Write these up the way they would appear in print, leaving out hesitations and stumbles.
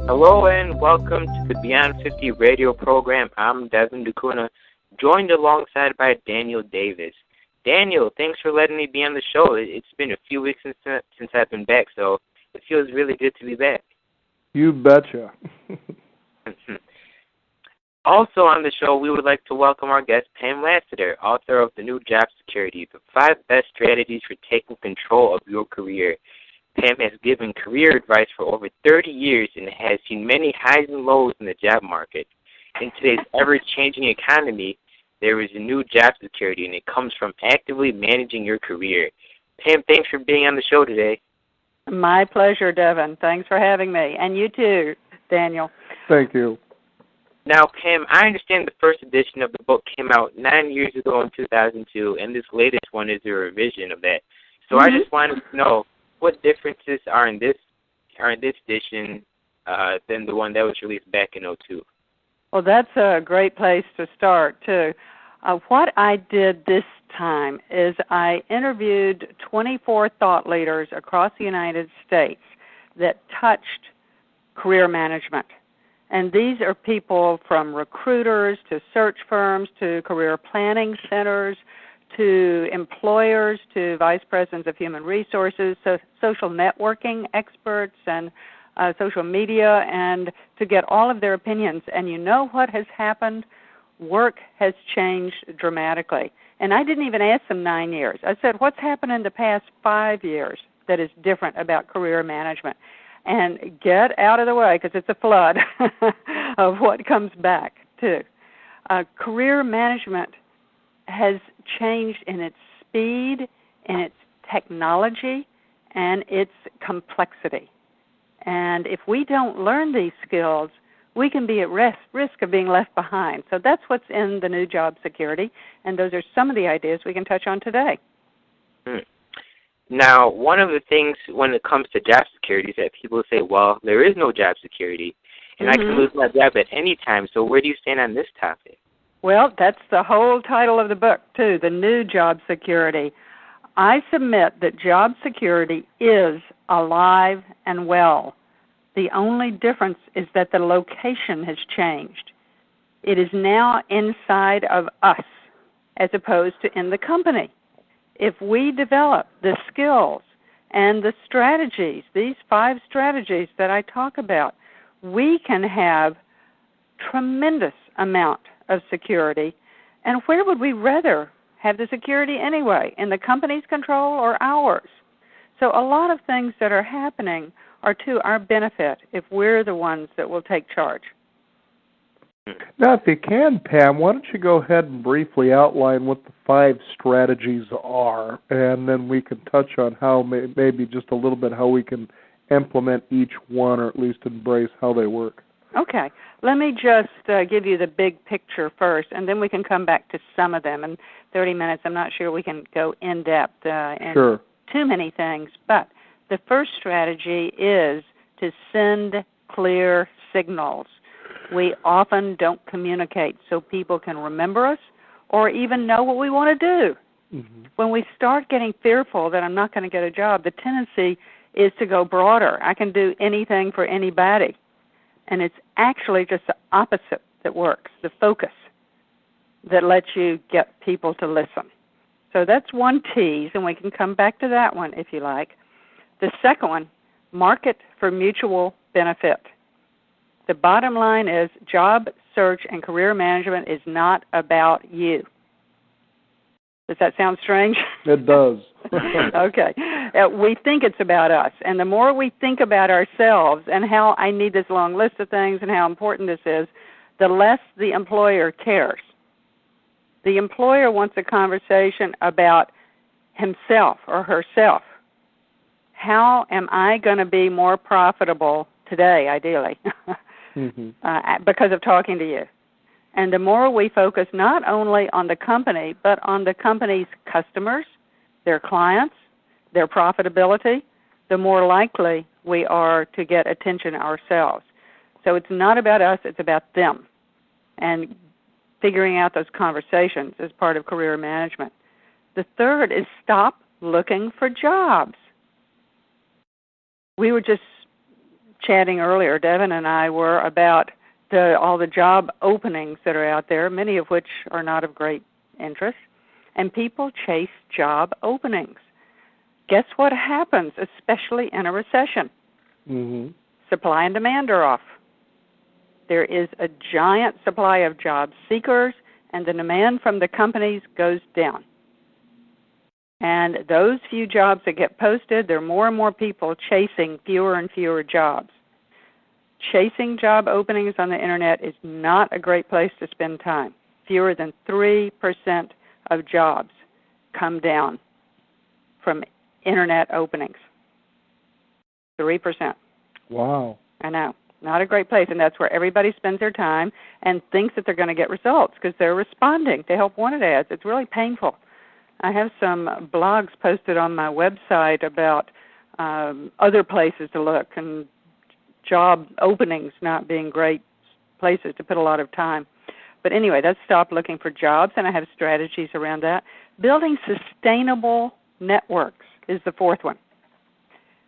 Hello and welcome to the Beyond 50 radio program. I'm Devin DeCuna, joined alongside by Daniel Davis. Daniel, thanks for letting me be on the show. It's been a few weeks since I've been back, so it feels really good to be back. You betcha. Also on the show, we would like to welcome our guest, Pam Lassiter, author of The New Job Security, the 5 best strategies for taking control of your career. Pam has given career advice for over 30 years and has seen many highs and lows in the job market. In today's ever-changing economy, there is a new job security, and it comes from actively managing your career. Pam, thanks for being on the show today. My pleasure, Devin. Thanks for having me. And you too, Daniel. Thank you. Now, Pam, I understand the first edition of the book came out 9 years ago in 2002, and this latest one is a revision of that. So I just wanted to know what differences are in this edition than the one that was released back in 2002. Well, that's a great place to start, too. What I did this time is I interviewed 24 thought leaders across the United States that touched career management. And these are people from recruiters to search firms to career planning centers to employers to vice presidents of human resources, so social networking experts and social media, and to get all of their opinions. And you know what has happened? Work has changed dramatically. And I didn't even ask them 9 years. I said, what's happened in the past 5 years that is different about career management? And get out of the way, because it's a flood of what comes back, too. Career management has changed in its speed, in its technology, and its complexity. And if we don't learn these skills, we can be at risk of being left behind. So that's what's in the new job security, and those are some of the ideas we can touch on today. Now, one of the things when it comes to job security is that people say, well, there is no job security, and I can lose my job at any time. So where do you stand on this topic? Well, that's the whole title of the book, too, The New Job Security. I submit that job security is alive and well. The only difference is that the location has changed. It is now inside of us as opposed to in the company. If we develop the skills and the strategies, these 5 strategies that I talk about, we can have tremendous amount of security. And where would we rather have the security anyway? In the company's control or ours? So a lot of things that are happening are to our benefit if we're the ones that will take charge. Now, if you can, Pam, why don't you go ahead and briefly outline what the 5 strategies are, and then we can touch on how maybe just a little bit how we can implement each one, or at least embrace how they work. Okay. Let me just give you the big picture first, and then we can come back to some of them. In 30 minutes, I'm not sure we can go in-depth in too many things, but the first strategy is to send clear signals. We often don't communicate so people can remember us or even know what we want to do. When we start getting fearful that I'm not going to get a job, the tendency is to go broader. I can do anything for anybody. And it's actually just the opposite that works, the focus that lets you get people to listen. So that's one tease, and we can come back to that one if you like. The second one, market for mutual benefit. The bottom line is job search and career management is not about you. Does that sound strange? It does. Okay. We think it's about us. And the more we think about ourselves and how I need this long list of things and how important this is, the less the employer cares. The employer wants a conversation about himself or herself. How am I going to be more profitable today, ideally, because of talking to you? And the more we focus not only on the company, but on the company's customers, their clients, their profitability, the more likely we are to get attention ourselves. So it's not about us, it's about them. And figuring out those conversations is part of career management. The third is stop looking for jobs. We were just chatting earlier, Devin and I were about all the job openings that are out there, many of which are not of great interest, and people chase job openings. Guess what happens, especially in a recession? Mm-hmm. Supply and demand are off. There is a giant supply of job seekers, and the demand from the companies goes down. And those few jobs that get posted, there are more and more people chasing fewer and fewer jobs. Chasing job openings on the Internet is not a great place to spend time. Fewer than 3% of jobs come down from Internet openings. 3%. Wow. I know. Not a great place, and that's where everybody spends their time and thinks that they're going to get results because they're responding to help wanted ads. It's really painful. I have some blogs posted on my website about other places to look and job openings not being great places to put a lot of time. But anyway, let's stop looking for jobs, and I have strategies around that. Building sustainable networks is the fourth one.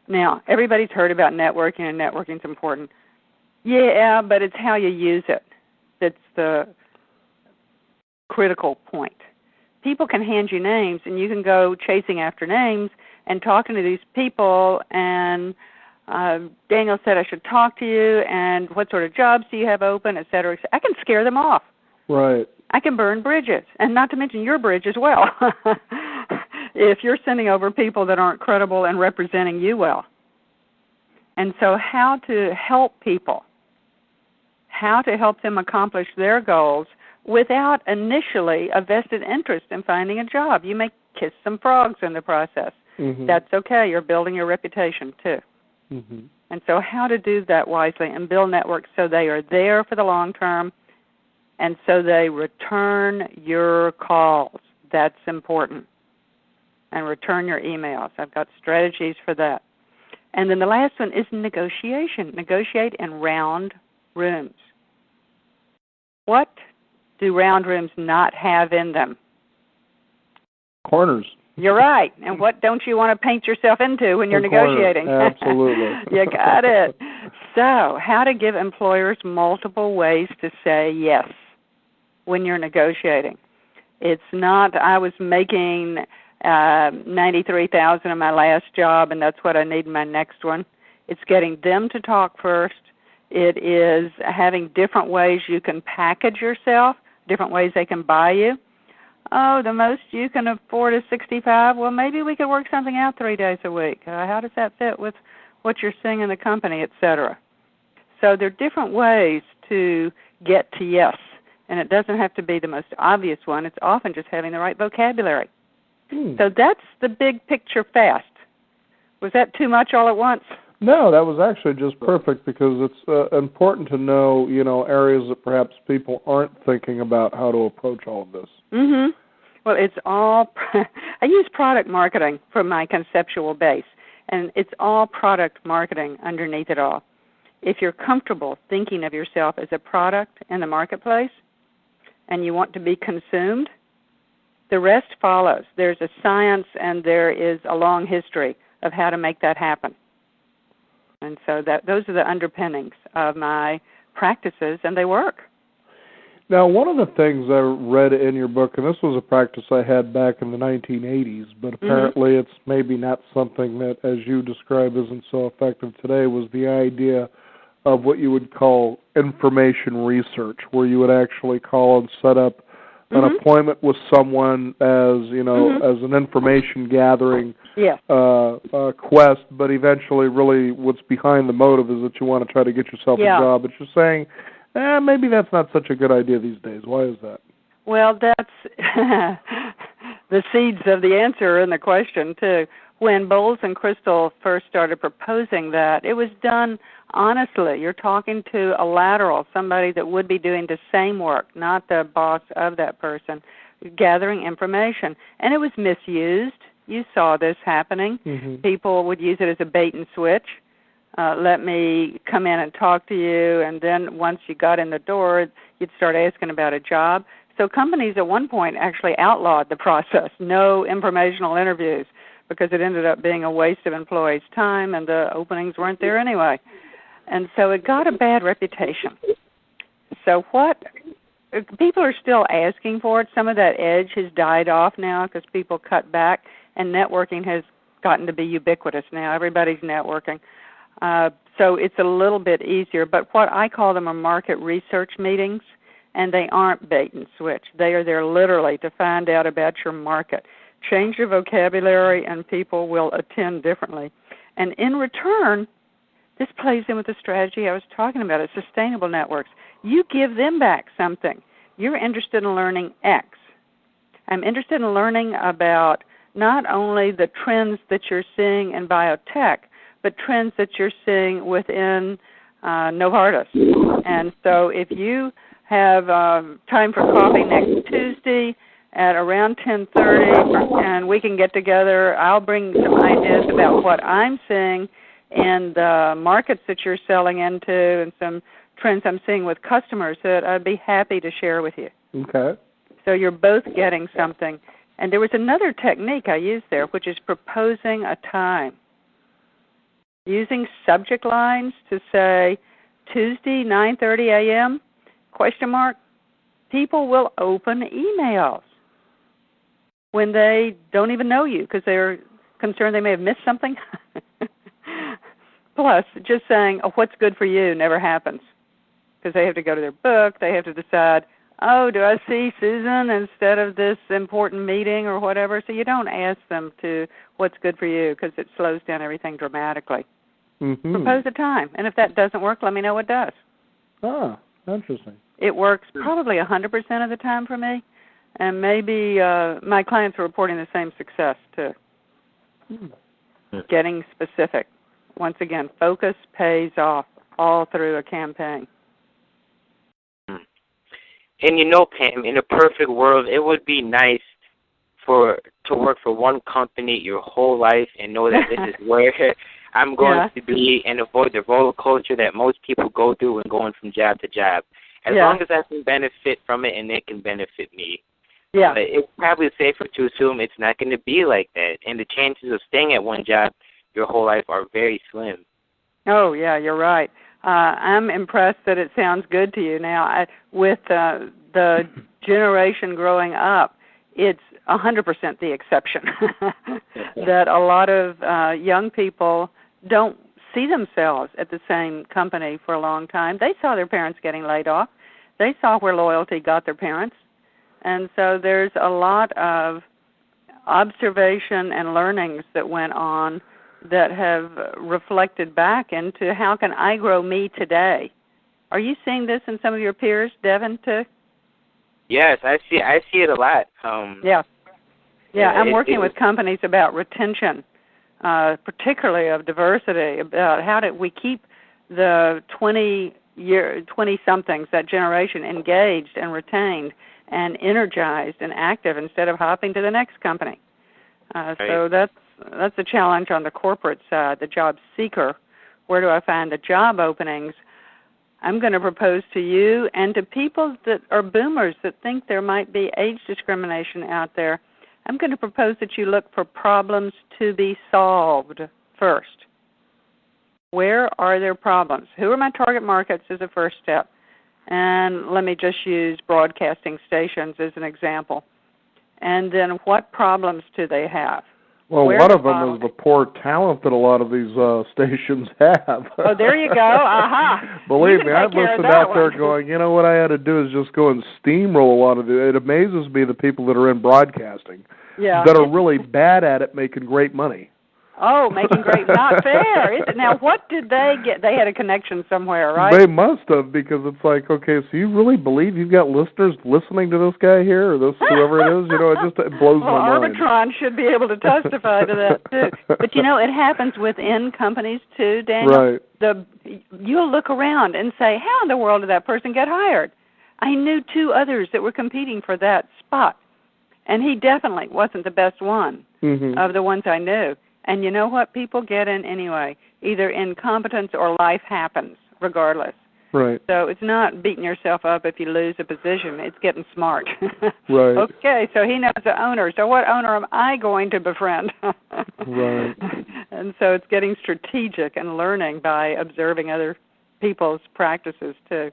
Now, everybody's heard about networking, and networking is important. Yeah, but it's how you use it that's the critical point. People can hand you names, and you can go chasing after names and talking to these people, and Daniel said I should talk to you, and what sort of jobs do you have open, et cetera, et cetera. I can scare them off. Right. I can burn bridges, and not to mention your bridge as well, if you're sending over people that aren't credible and representing you well. And so how to help people, how to help them accomplish their goals without initially a vested interest in finding a job. You may kiss some frogs in the process. Mm-hmm. That's okay. You're building your reputation too. Mm-hmm. And so how to do that wisely and build networks so they are there for the long term and so they return your calls. That's important. And return your emails. I've got strategies for that. And then the last one is negotiation. Negotiate in round rooms. What do round rooms not have in them? Corners. You're right. And what don't you want to paint yourself into when you're negotiating? Absolutely. You got it. So how to give employers multiple ways to say yes when you're negotiating. It's not, I was making $93,000 in my last job, and that's what I need in my next one. It's getting them to talk first. It is having different ways you can package yourself, different ways they can buy you. Oh, the most you can afford is $65. Well, maybe we could work something out 3 days a week. How does that fit with what you're seeing in the company, et cetera? So there are different ways to get to yes, and it doesn't have to be the most obvious one. It's often just having the right vocabulary. So that's the big picture fast. Was that too much all at once? No, that was actually just perfect because it's important to know, areas that perhaps people aren't thinking about how to approach all of this. Mm-hmm. Well, it's all, I use product marketing for my conceptual base, and it's all product marketing underneath it all. If you're comfortable thinking of yourself as a product in the marketplace and you want to be consumed, the rest follows. There's a science and there is a long history of how to make that happen. And so those are the underpinnings of my practices, and they work. Now, one of the things I read in your book, and this was a practice I had back in the 1980s, but apparently it's maybe not something that, as you describe, isn't so effective today, was the idea of what you would call information research, where you would actually call and set up an appointment with someone as, as an information gathering quest, but eventually really what's behind the motive is that you want to try to get yourself a job. But you're saying, maybe that's not such a good idea these days. Why is that? Well, that's the seeds of the answer in the question, too. When Bowles and Crystal first started proposing that, it was done honestly. You're talking to a lateral, somebody that would be doing the same work, not the boss of that person, gathering information. And it was misused. You saw this happening. People would use it as a bait and switch. Let me come in and talk to you, and then once you got in the door, you'd start asking about a job. So companies at one point actually outlawed the process, no informational interviews, because it ended up being a waste of employees' time and the openings weren't there anyway. And so it got a bad reputation. So people are still asking for it. Some of that edge has died off now because people cut back, and networking has gotten to be ubiquitous now. Everybody's networking. So it's a little bit easier. But what I call them are market research meetings, and they aren't bait and switch. They are there literally to find out about your market. Change your vocabulary, and people will attend differently. And in return, this plays in with the strategy I was talking about, it's sustainable networks. You give them back something. You're interested in learning X. I'm interested in learning about not only the trends that you're seeing in biotech, but trends that you're seeing within Novartis. And so if you have time for coffee next Tuesday at around 10:30, and we can get together, I'll bring some ideas about what I'm seeing in the markets that you're selling into and some trends I'm seeing with customers that I'd be happy to share with you. Okay. So you're both getting something. And there was another technique I used there, which is proposing a time. Using subject lines to say, Tuesday, 9:30 a.m., ? People will open emails when they don't even know you because they're concerned they may have missed something. Plus, just saying, what's good for you never happens because they have to go to their book. They have to decide, do I see Susan instead of this important meeting or whatever? So you don't ask them to what's good for you because it slows down everything dramatically. Mm-hmm. Propose a time. And if that doesn't work, let me know what does. Ah, interesting. It works probably 100% of the time for me. And maybe my clients are reporting the same success, too. Getting specific. Once again, focus pays off all through a campaign. And Pam, in a perfect world, it would be nice to work for one company your whole life and know that this is where I'm going to be and avoid the roller coaster that most people go through when going from job to job. As long as I can benefit from it and it can benefit me. Yeah. But it's probably safer to assume it's not going to be like that. And the chances of staying at one job your whole life are very slim. Oh, yeah, you're right. I'm impressed that it sounds good to you. Now, with the generation growing up, it's 100% the exception that a lot of young people don't see themselves at the same company for a long time. They saw their parents getting laid off. They saw where loyalty got their parents. And so there's a lot of observation and learnings that went on that have reflected back into how can I grow me today. Are you seeing this in some of your peers, Devin, too? Yes, I see it a lot. I'm working with companies about retention, particularly of diversity, about how do we keep the 20-somethings, that generation, engaged and retained and energized and active instead of hopping to the next company. So that's a challenge on the corporate side, the job seeker. Where do I find the job openings? I'm going to propose to you and to people that are boomers that think there might be age discrimination out there, I'm going to propose that you look for problems to be solved first. Where are there problems? Who are my target markets is the first step. And let me just use broadcasting stations as an example. And then what problems do they have? Well, one of them is the poor talent that a lot of these stations have. Oh, there you go. Aha. Believe me, I've listened out there going, what I had to do is just go and steamroll a lot of it. It amazes me the people that are in broadcasting that are really bad at it making great money. Oh, making great, not fair. Is it? Now, what did they get? They had a connection somewhere, right? They must have, because it's like, okay, so you really believe you've got listeners listening to this guy here, or this whoever it is? It blows my mind. Arbitron should be able to testify to that, too. But, it happens within companies, too, Daniel. Right. You'll look around and say, how in the world did that person get hired? I knew two others that were competing for that spot, and he definitely wasn't the best one of the ones I knew. And you know what? People get in anyway. Either incompetence or life happens, regardless. Right. So it's not beating yourself up if you lose a position. It's getting smart. Right. Okay, so he knows the owner. So what owner am I going to befriend? Right. And so it's getting strategic and learning by observing other people's practices too.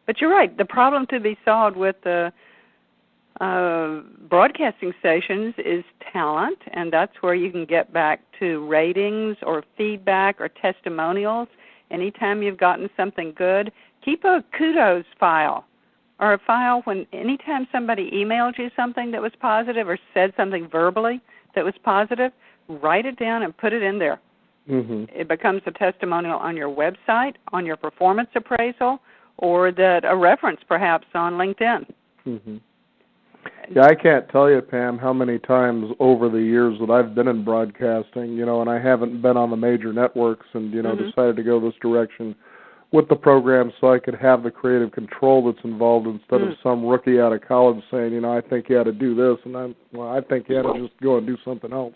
But you're right. The problem to be solved with the broadcasting stations is talent, and that's where you can get back to ratings or feedback or testimonials. Anytime you've gotten something good, keep a kudos file or a file when anytime somebody emailed you something that was positive or said something verbally that was positive, write it down and put it in there. Mm-hmm. It becomes a testimonial on your website, on your performance appraisal, or that a reference perhaps on LinkedIn. Mm-hmm. Yeah, I can't tell you, Pam, how many times over the years that I've been in broadcasting, and I haven't been on the major networks and, mm-hmm. decided to go this direction with the program so I could have the creative control that's involved instead of some rookie out of college saying, I think you ought to do this, and I think you ought to just go and do something else.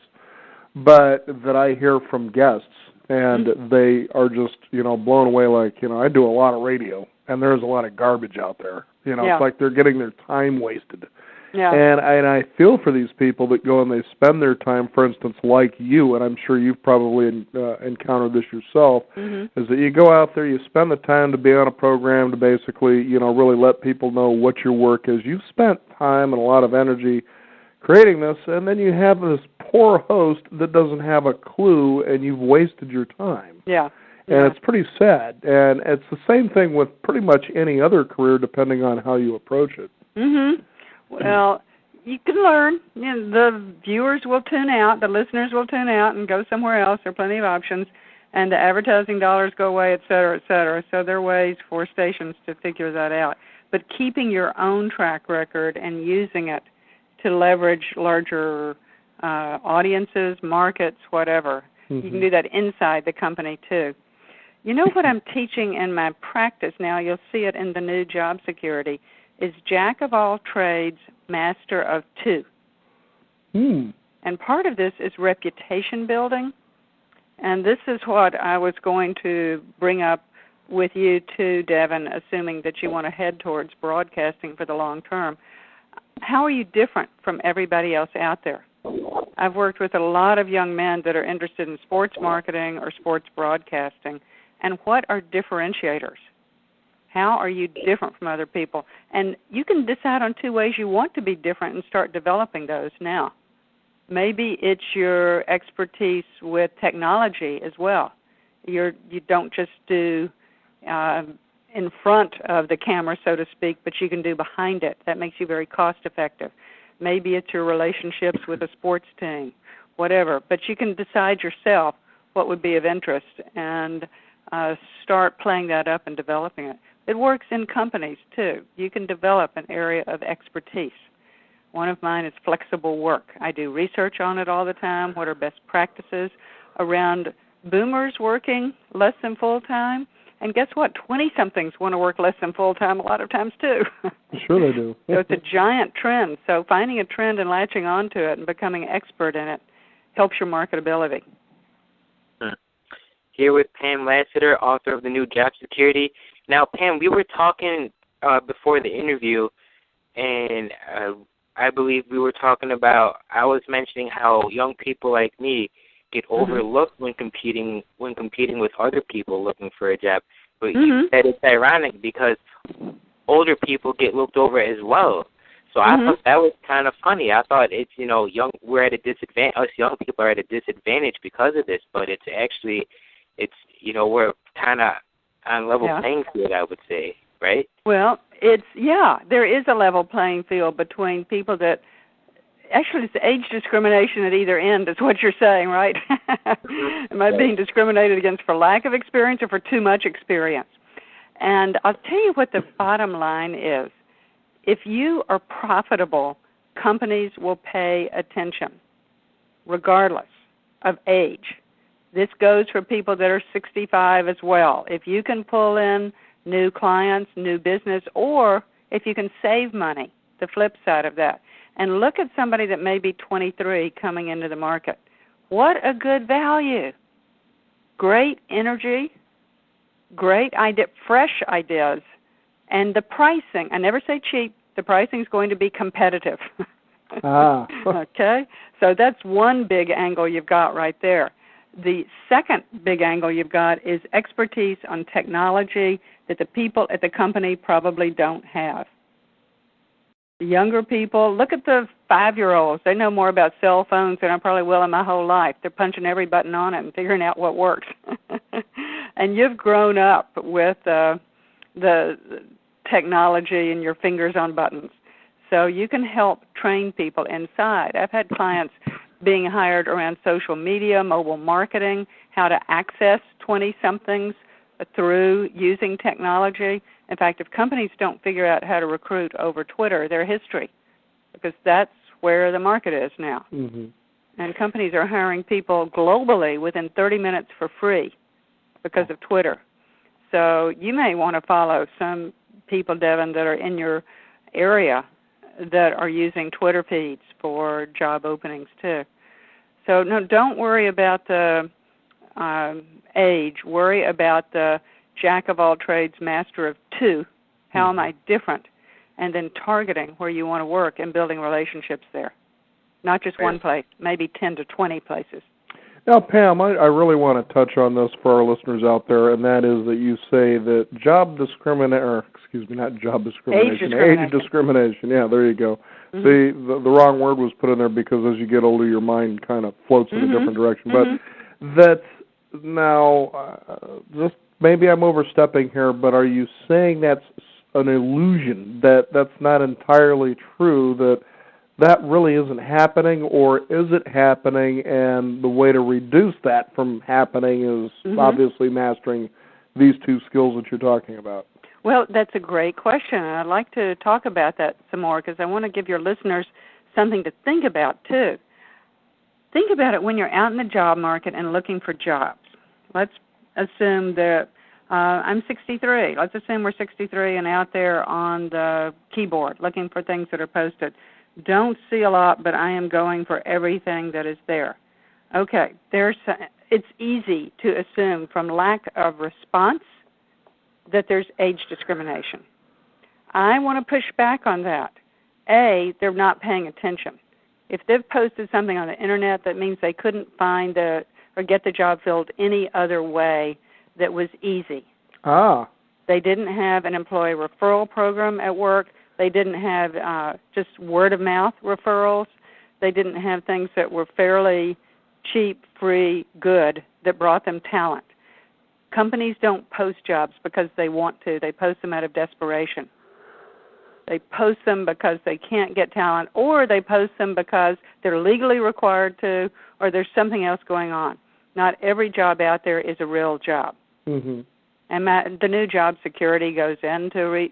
But that I hear from guests, and they are just, blown away like, I do a lot of radio, and there's a lot of garbage out there. It's like they're getting their time wasted. Yeah. And I feel for these people that go and they spend their time, for instance, like you, and I'm sure you've probably encountered this yourself, is that you go out there, you spend the time to be on a program to basically, really let people know what your work is. You've spent time and a lot of energy creating this, and then you have this poor host that doesn't have a clue, and you've wasted your time. Yeah. And it's pretty sad. And it's the same thing with pretty much any other career, depending on how you approach it. Mm-hmm. Well, you can learn. The viewers will tune out, the listeners will tune out and go somewhere else. There are plenty of options. And the advertising dollars go away, et cetera, et cetera. So there are ways for stations to figure that out. But keeping your own track record and using it to leverage larger audiences, markets, whatever. You can do that inside the company, too. You know what I'm teaching in my practice now, you'll see it in the new job security, is jack of all trades, master of two. And part of this is reputation building. And this is what I was going to bring up with you too, Devin, assuming that you want to head towards broadcasting for the long term. How are you different from everybody else out there? I've worked with a lot of young men that are interested in sports marketing or sports broadcasting. And what are differentiators? How are you different from other people? And you can decide on two ways you want to be different and start developing those now. Maybe it's your expertise with technology as well. You don't just do in front of the camera, so to speak, but you can do behind it. That makes you very cost effective. Maybe it's your relationships with a sports team, whatever. But you can decide yourself what would be of interest and start playing that up and developing it. It works in companies, too. You can develop an area of expertise. One of mine is flexible work. I do research on it all the time. What are best practices around boomers working less than full-time? And guess what? 20-somethings want to work less than full-time a lot of times, too. Sure they do. So it's a giant trend. So finding a trend and latching onto it and becoming expert in it helps your marketability. Here with Pam Lassiter, author of the new Job Security. Now, Pam, we were talking before the interview, and I believe we were talking about, I was mentioning how young people like me get overlooked when competing with other people looking for a job. But you said it's ironic because older people get looked over as well. So I thought that was kind of funny. I thought it's, we're at a disadvantage, us young people are at a disadvantage because of this, but it's actually, we're kind of on level playing field, I would say, right? Well, there is a level playing field between people that, actually it's age discrimination at either end is what you're saying, right? Am I being discriminated against for lack of experience or for too much experience? And I'll tell you what the bottom line is. If you are profitable, companies will pay attention, regardless of age. This goes for people that are 65 as well. If you can pull in new clients, new business, or if you can save money, the flip side of that. And look at somebody that may be 23 coming into the market. What a good value. Great energy, great idea, fresh ideas, and the pricing. I never say cheap. The pricing is going to be competitive. Okay? So that's one big angle you've got right there. The second big angle you've got is expertise on technology that the people at the company probably don't have. The younger people, look at the 5-year-olds. They know more about cell phones than I probably will in my whole life. They're punching every button on it and figuring out what works. And you've grown up with the technology and your fingers on buttons. So you can help train people inside. I've had clients being hired around social media, mobile marketing, how to access 20-somethings through using technology. In fact, if companies don't figure out how to recruit over Twitter, their history, because that's where the market is now. Mm-hmm. And companies are hiring people globally within 30 minutes for free because of Twitter. So you may want to follow some people, Devin, that are in your area that are using Twitter feeds for job openings too. So no, don't worry about the age. Worry about the jack of all trades, master of two. How am I different? And then targeting where you want to work and building relationships there. Not just one place, maybe 10 to 20 places. Now, Pam, I really want to touch on this for our listeners out there, and that is that you say that age discrimination. Yeah, there you go. Mm-hmm. See, the wrong word was put in there because as you get older, your mind kind of floats in a different direction. But that's now, just maybe I'm overstepping here, but are you saying that's an illusion, that's not entirely true, that really isn't happening, or is it happening, and the way to reduce that from happening is obviously mastering these two skills that you're talking about? Well, that's a great question, and I'd like to talk about that some more because I want to give your listeners something to think about, too. Think about it when you're out in the job market and looking for jobs. Let's assume that I'm 63. Let's assume we're 63 and out there on the keyboard looking for things that are posted. Don't see a lot, but I am going for everything that is there. Okay, it's easy to assume from lack of response that there's age discrimination. I want to push back on that. A, they're not paying attention. If they've posted something on the Internet, that means they couldn't find or get the job filled any other way that was easy. They didn't have an employee referral program at work. They didn't have just word-of-mouth referrals. They didn't have things that were fairly cheap, free, good, that brought them talent. Companies don't post jobs because they want to. They post them out of desperation. They post them because they can't get talent, or they post them because they're legally required to, or there's something else going on. Not every job out there is a real job. Mm-hmm. And the new job security goes into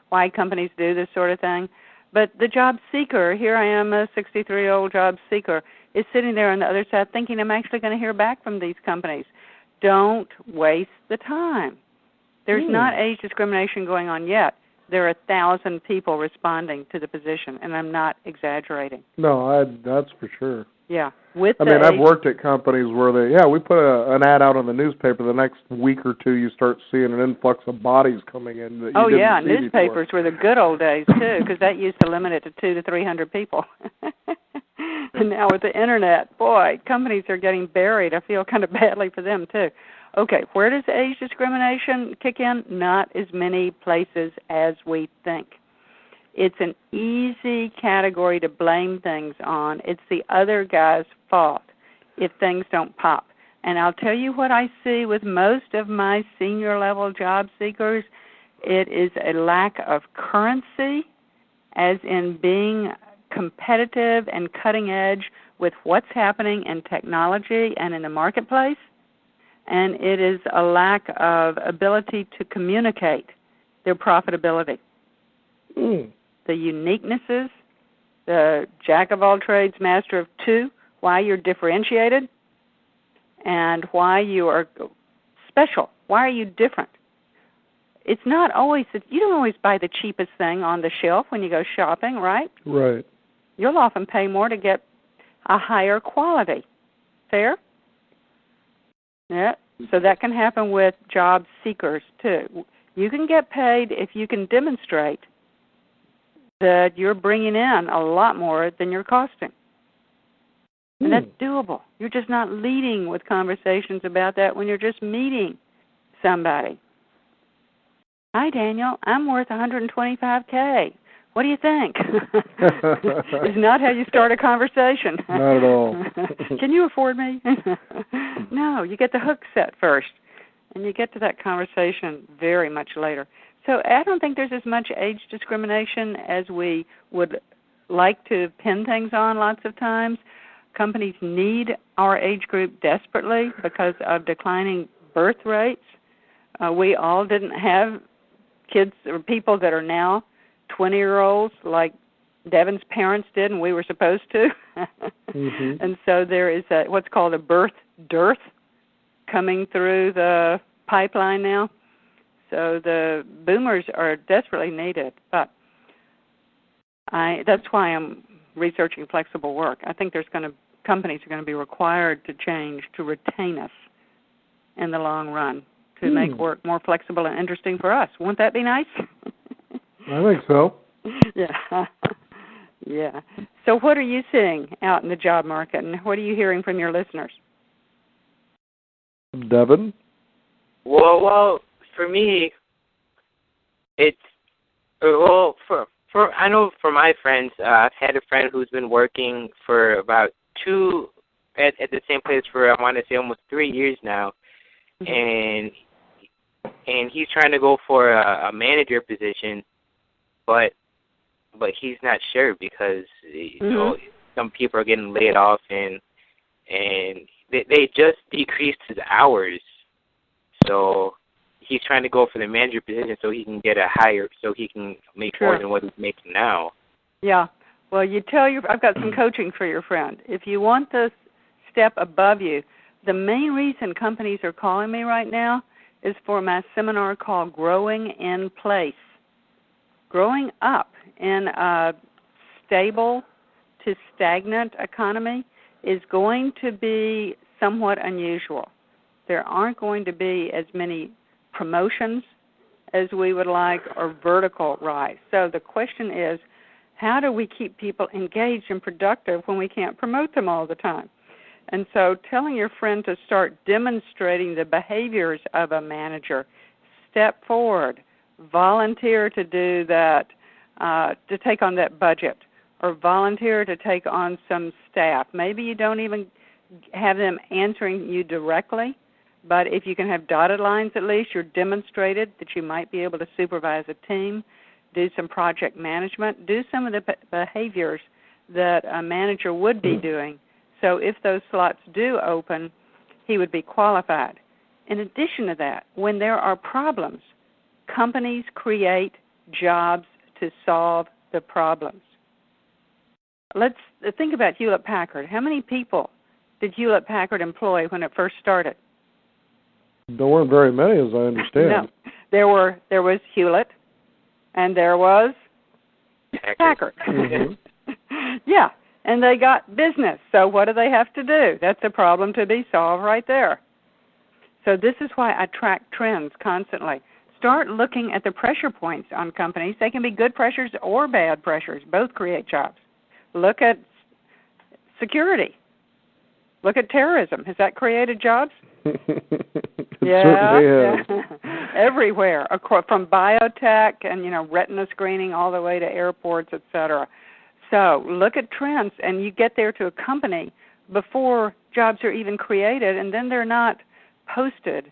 why companies do this sort of thing. But the job seeker, here I am, a 63-year-old job seeker, is sitting there on the other side thinking I'm actually going to hear back from these companies. Don't waste the time. There's not age discrimination going on yet. There are 1,000 people responding to the position, and I'm not exaggerating. No, that's for sure. Yeah. I've worked at companies where we put an ad out on the newspaper. The next week or two, you start seeing an influx of bodies coming in that you didn't see newspapers before. were the good old days, too, because that used to limit it to 200 to 300 people. And now with the Internet, boy, companies are getting buried. I feel kind of badly for them, too. Okay, where does age discrimination kick in? Not as many places as we think. It's an easy category to blame things on. It's the other guy's fault if things don't pop. And I'll tell you what I see with most of my senior-level job seekers. It is a lack of currency, as in being competitive and cutting edge with what's happening in technology and in the marketplace. And it is a lack of ability to communicate their profitability. The uniquenesses, the jack of all trades, master of two, why you're differentiated, and why you are special. Why are you different? It's not always that you don't always buy the cheapest thing on the shelf when you go shopping, right? Right. You'll often pay more to get a higher quality. Fair? Yeah. So that can happen with job seekers, too. You can get paid if you can demonstrate that you're bringing in a lot more than you're costing. And that's doable. You're just not leading with conversations about that when you're just meeting somebody. Hi, Daniel. I'm worth $125K. What do you think? It's not how you start a conversation. Not at all. Can you afford me? No, you get the hook set first, and you get to that conversation very much later. So I don't think there's as much age discrimination as we would like to pin things on lots of times. Companies need our age group desperately because of declining birth rates. We all didn't have kids or people that are now 20-year-olds like Devin's parents did and we were supposed to. And so there is what's called a birth dearth coming through the pipeline now. So the boomers are desperately needed. But that's why I'm researching flexible work. I think companies are going to be required to change to retain us in the long run, to make work more flexible and interesting for us. Wouldn't that be nice? I think so. Yeah. Yeah. So what are you seeing out in the job market, and what are you hearing from your listeners? Devin? Well, for me, it's for I know for my friends, I've had a friend who's been working for about at the same place for I want to say almost 3 years now, and he's trying to go for a manager position, but he's not sure because some people are getting laid off and they just decreased his hours, so he's trying to go for the manager position so he can get so he can make more than what he's making now. Yeah. Well, I've got some coaching for your friend. If you want the step above you, the main reason companies are calling me right now is for my seminar called Growing in Place. Growing up in a stable to stagnant economy is going to be somewhat unusual. There aren't going to be as many promotions as we would like or vertical rise. So the question is, how do we keep people engaged and productive when we can't promote them all the time? And so telling your friend to start demonstrating the behaviors of a manager, step forward, volunteer to do that, to take on that budget, or volunteer to take on some staff. Maybe you don't even have them answering you directly, but if you can have dotted lines at least, you're demonstrated that you might be able to supervise a team, do some project management, do some of the behaviors that a manager would be doing. So if those slots do open, he would be qualified. In addition to that, when there are problems, companies create jobs to solve the problems. Let's think about Hewlett-Packard. How many people did Hewlett-Packard employ when it first started? There weren't very many, as I understand. No. There was Hewlett, and there was Packard. Yeah, and they got business. So what do they have to do? That's a problem to be solved right there. So this is why I track trends constantly. Start looking at the pressure points on companies. They can be good pressures or bad pressures. Both create jobs. Look at security. Look at terrorism. Has that created jobs? Yeah. Everywhere, from biotech and retina screening all the way to airports, etc. So look at trends, and you get there to a company before jobs are even created, and then they're not posted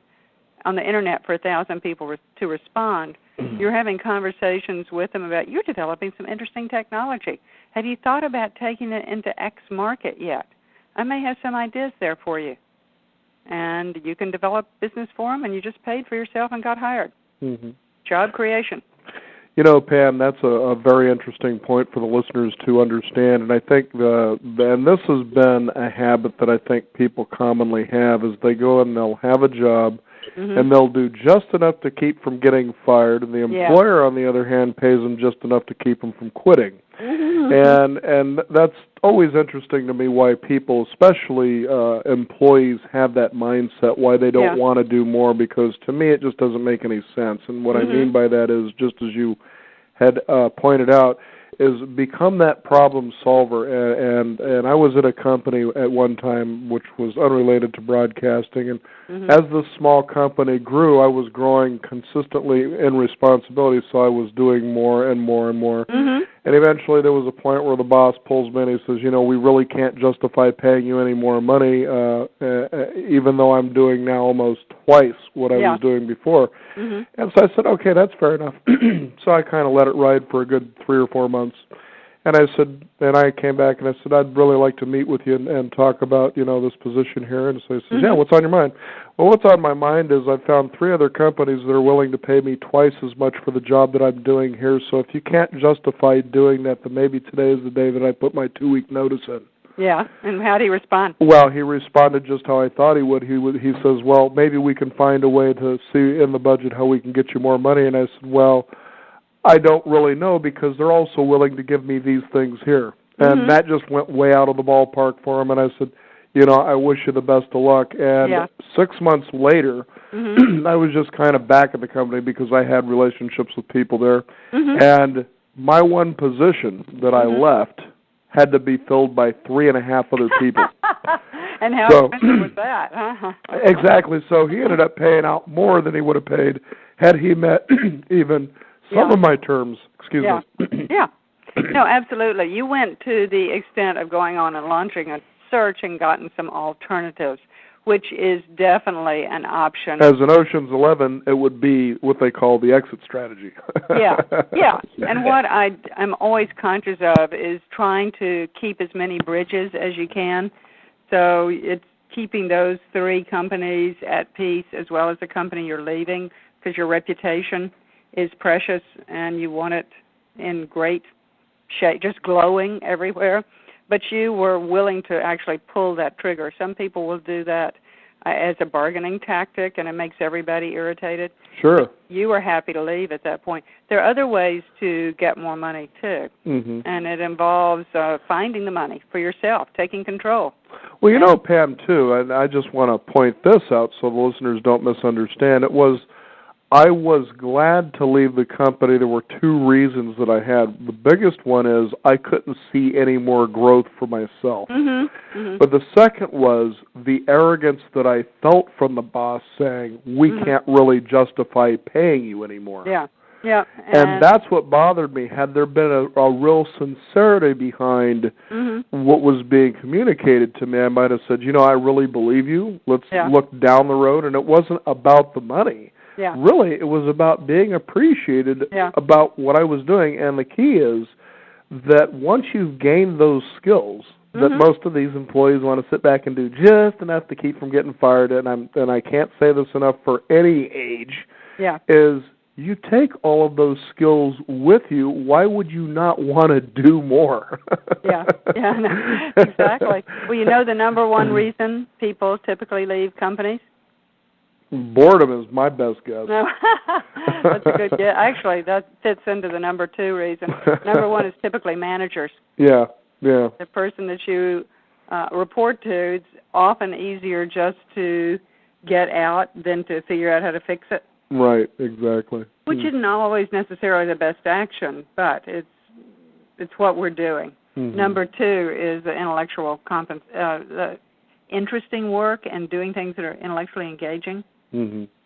on the internet for 1,000 people to respond. You're having conversations with them about you're developing some interesting technology. Have you thought about taking it into X market yet? I may have some ideas there for you. And you can develop business for them, and you just paid for yourself and got hired. Job creation. Pam, that's a very interesting point for the listeners to understand, and I think and this has been a habit that I think people commonly have, is they go and they'll have a job, and they'll do just enough to keep from getting fired, and the employer, on the other hand, pays them just enough to keep them from quitting. And that's always interesting to me, why people, especially employees, have that mindset, why they don't want to do more, because to me it just doesn't make any sense. And what I mean by that is, just as you had pointed out, is become that problem solver. And I was at a company at one time which was unrelated to broadcasting, and as this small company grew, I was growing consistently in responsibility, so I was doing more and more and more. And eventually there was a point where the boss pulls me and he says, we really can't justify paying you any more money, even though I'm doing now almost twice what I was doing before. And so I said, okay, that's fair enough. So I kind of let it ride for a good 3 or 4 months. And I said, and I came back and I said, I'd really like to meet with you and talk about, this position here. And so he says, yeah, what's on your mind? Well, what's on my mind is I've found 3 other companies that are willing to pay me twice as much for the job that I'm doing here. So if you can't justify doing that, then maybe today is the day that I put my 2-week notice in. Yeah, and how did he respond? Well, he responded just how I thought he would. He says, well, maybe we can find a way to see in the budget how we can get you more money. And I said, well, I don't really know because they're also willing to give me these things here. And that just went way out of the ballpark for him. And I said, I wish you the best of luck. And 6 months later, I was just kind of back at the company because I had relationships with people there. And my one position that I left had to be filled by 3.5 other people. And how expensive was that? Exactly. So he ended up paying out more than he would have paid had he met even some of my terms. Excuse me. Yeah. No, absolutely. You went to the extent of going on and launching a search and gotten some alternatives, which is definitely an option. As in Ocean's 11, it would be what they call the exit strategy. Yeah. And what I'm always conscious of is trying to keep as many bridges as you can. So it's keeping those 3 companies at peace as well as the company you're leaving, because your reputation is precious and you want it in great shape, just glowing everywhere. But you were willing to actually pull that trigger. Some people will do that as a bargaining tactic, and it makes everybody irritated. Sure. You were happy to leave at that point. There are other ways to get more money, too, and it involves finding the money for yourself, taking control. Well, Pam, too, and I just want to point this out so the listeners don't misunderstand. I was glad to leave the company. There were 2 reasons that I had. The biggest one is I couldn't see any more growth for myself. But the second was the arrogance that I felt from the boss saying, we can't really justify paying you anymore. Yeah. And that's what bothered me. Had there been a real sincerity behind what was being communicated to me, I might have said, I really believe you. Let's look down the road. And it wasn't about the money. Really, it was about being appreciated about what I was doing. And the key is that once you've gained those skills, that most of these employees want to sit back and do just enough to keep from getting fired, and I can't say this enough for any age, is you take all of those skills with you. Why would you not want to do more? No, exactly. Well, the number one reason people typically leave companies? Boredom is my best guess. No, that's a good guess. Actually, that fits into the number 2 reason. Number 1 is typically managers. Yeah. The person that you report to, it's often easier just to get out than to figure out how to fix it. Right, exactly. Which isn't always necessarily the best action, but it's what we're doing. Number 2 is the intellectual the interesting work and doing things that are intellectually engaging.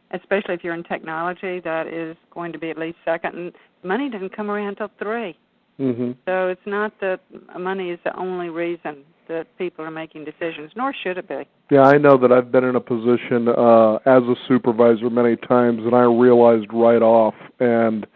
Especially if you're in technology, that is going to be at least second. And money doesn't come around until 3. So it's not that money is the only reason that people are making decisions, nor should it be. Yeah, I know that I've been in a position as a supervisor many times, and I realized right off, and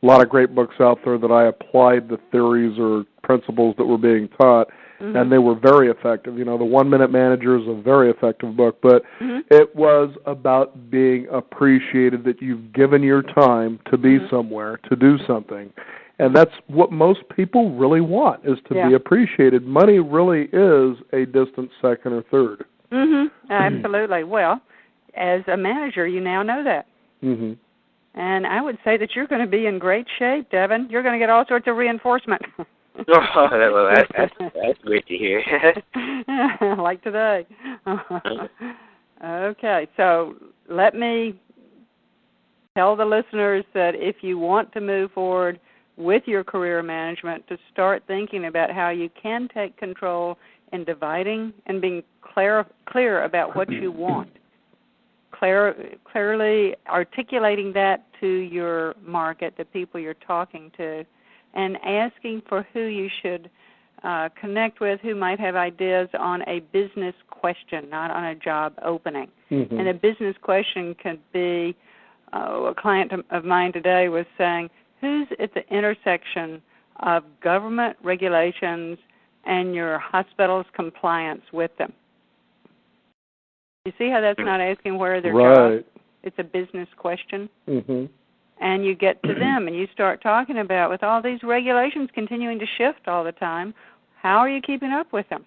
a lot of great books out there that I applied the theories or principles that were being taught, and they were very effective. The 1-Minute Manager is a very effective book, but it was about being appreciated, that you've given your time to be somewhere, to do something. And that's what most people really want, is to be appreciated. Money really is a distant second or third. Absolutely. Well, as a manager, you now know that. And I would say that you're going to be in great shape, Devin. You're going to get all sorts of reinforcement. Well, that's great to hear. Like today. Okay, so let me tell the listeners that if you want to move forward with your career management to start thinking about how you can take control in dividing and being clear about what you want. Clearly articulating that to your market, the people you're talking to, and asking for who you should connect with, who might have ideas on a business question, not on a job opening. Mm-hmm. And a business question could be, a client of mine today was saying, who's at the intersection of government regulations and your hospital's compliance with them? You see how that's not asking where their job? It's a business question. Mm-hmm. And you get to them and you start talking about, with all these regulations continuing to shift all the time, how are you keeping up with them?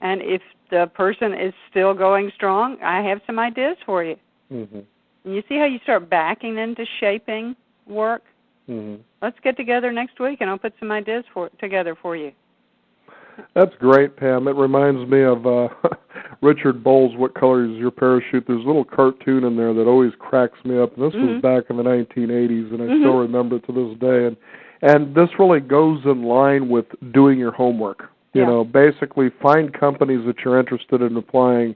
And if the person is still going strong, I have some ideas for you. Mm-hmm. And you see how you start backing into shaping work? Mm-hmm. Let's get together next week and I'll put some ideas together for you. That's great, Pam. It reminds me of Richard Bowles' What Color Is Your Parachute? There's a little cartoon in there that always cracks me up. And this was back in the 1980s, and I still remember it to this day. And this really goes in line with doing your homework. You know, basically find companies that you're interested in applying,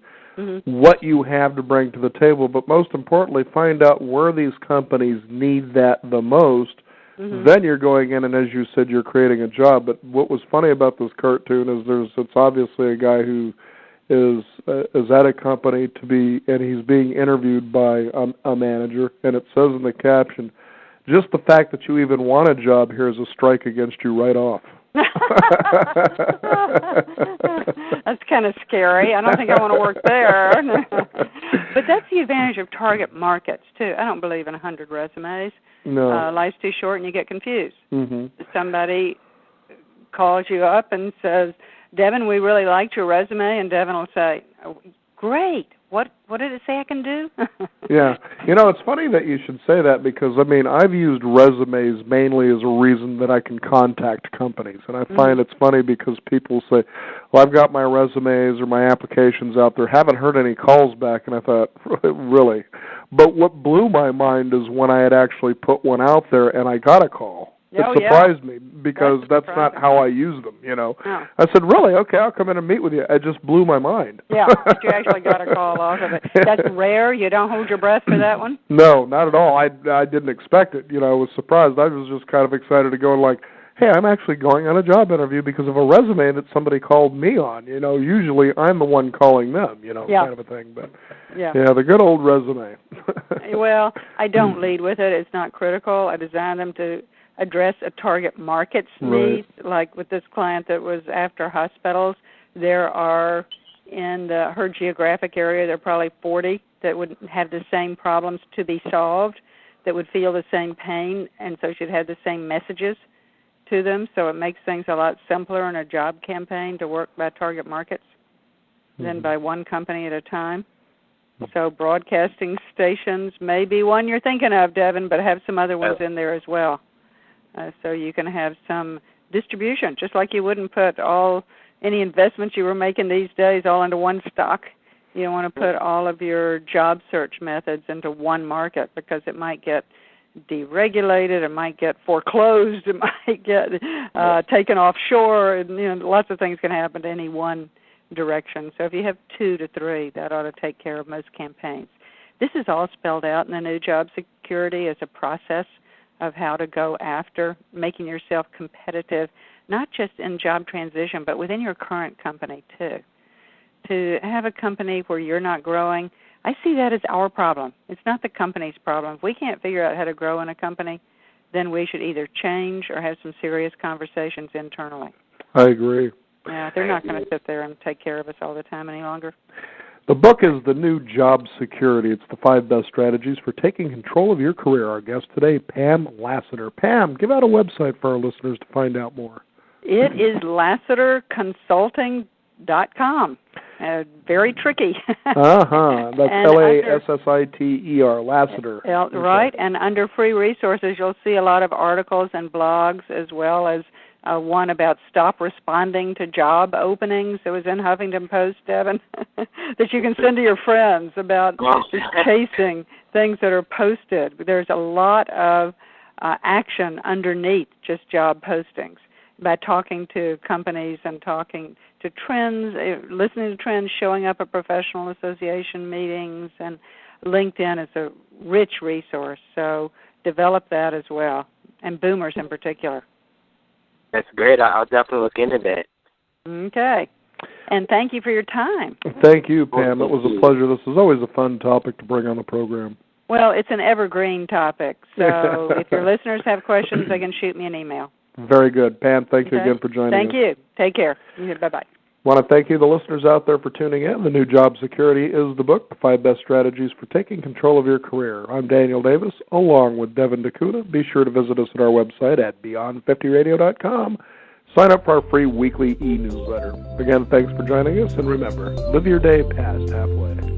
what you have to bring to the table, but most importantly, find out where these companies need that the most. Then you're going in, and as you said, you're creating a job. But what was funny about this cartoon is it's obviously a guy who is at a company and he's being interviewed by a manager, and it says in the caption, just the fact that you even want a job here is a strike against you right off. That's kind of scary. I don't think I want to work there. But that's the advantage of target markets, too. I don't believe in 100 resumes. No. Life's too short and you get confused. Somebody calls you up and says, Devin, we really liked your resume, and Devin will say, great. What did it say I can do? Yeah. You know, it's funny that you should say that because, I mean, I've used resumes mainly as a reason that I can contact companies. And I find it's funny because people say, well, I've got my resumes or my applications out there, haven't heard any calls back. And I thought, really? But what blew my mind is when I had actually put one out there and I got a call. It surprised me because that's not how I use them, you know. No. I said, really? Okay, I'll come in and meet with you. It just blew my mind. Yeah, but you actually got a call off of it. That's rare? You don't hold your breath for that one? No, not at all. I didn't expect it. You know, I was surprised. I was just kind of excited to go and like, hey, I'm actually going on a job interview because of a resume that somebody called me on. You know, usually I'm the one calling them, you know, kind of a thing. But, yeah, the good old resume. Well, I don't lead with it. It's not critical. I design them to address a target market's needs, like with this client that was after hospitals. There are, in her geographic area, there are probably 40 that would have the same problems to be solved, that would feel the same pain, and so she'd have the same messages to them. So it makes things a lot simpler in a job campaign to work by target markets than by one company at a time. So broadcasting stations may be one you're thinking of, Devin, but have some other ones in there as well. So you can have some distribution, just like you wouldn't put any investments you were making these days all into one stock. You don't want to put all of your job search methods into one market because it might get deregulated, it might get foreclosed, it might get taken offshore, and lots of things can happen to any one direction. So if you have 2 to 3, that ought to take care of most campaigns. This is all spelled out in the new job security as a process of how to go after making yourself competitive, not just in job transition, but within your current company too. To have a company where you're not growing, I see that as our problem. It's not the company's problem. If we can't figure out how to grow in a company, then we should either change or have some serious conversations internally. I agree. Yeah, they're not going to sit there and take care of us all the time any longer. The book is The New Job Security. It's the 5 best strategies for taking control of your career. Our guest today, Pam Lassiter. Pam, give out a website for our listeners to find out more. It is LassiterConsulting.com. Very tricky. That's Lassiter, Lassiter. Right, and under free resources, you'll see a lot of articles and blogs, as well as one about stop responding to job openings. It was in Huffington Post, Devin, that you can send to your friends about just chasing things that are posted. There's a lot of action underneath just job postings by talking to companies and talking to trends, listening to trends, showing up at professional association meetings, and LinkedIn is a rich resource. So develop that as well, and boomers in particular. That's great. I'll definitely look into that. Okay. And thank you for your time. Thank you, Pam. It was a pleasure. This is always a fun topic to bring on the program. Well, it's an evergreen topic, so if your listeners have questions, they can shoot me an email. Very good. Pam, thank you again for joining us. Thank you. Take care. Bye-bye. I want to thank you, the listeners out there, for tuning in. The New Job Security is the book, The 5 Best Strategies for Taking Control of Your Career. I'm Daniel Davis, along with Devin DeCuda. Be sure to visit us at our website at beyond50radio.com. Sign up for our free weekly e-newsletter. Again, thanks for joining us, and remember, live your day past halfway.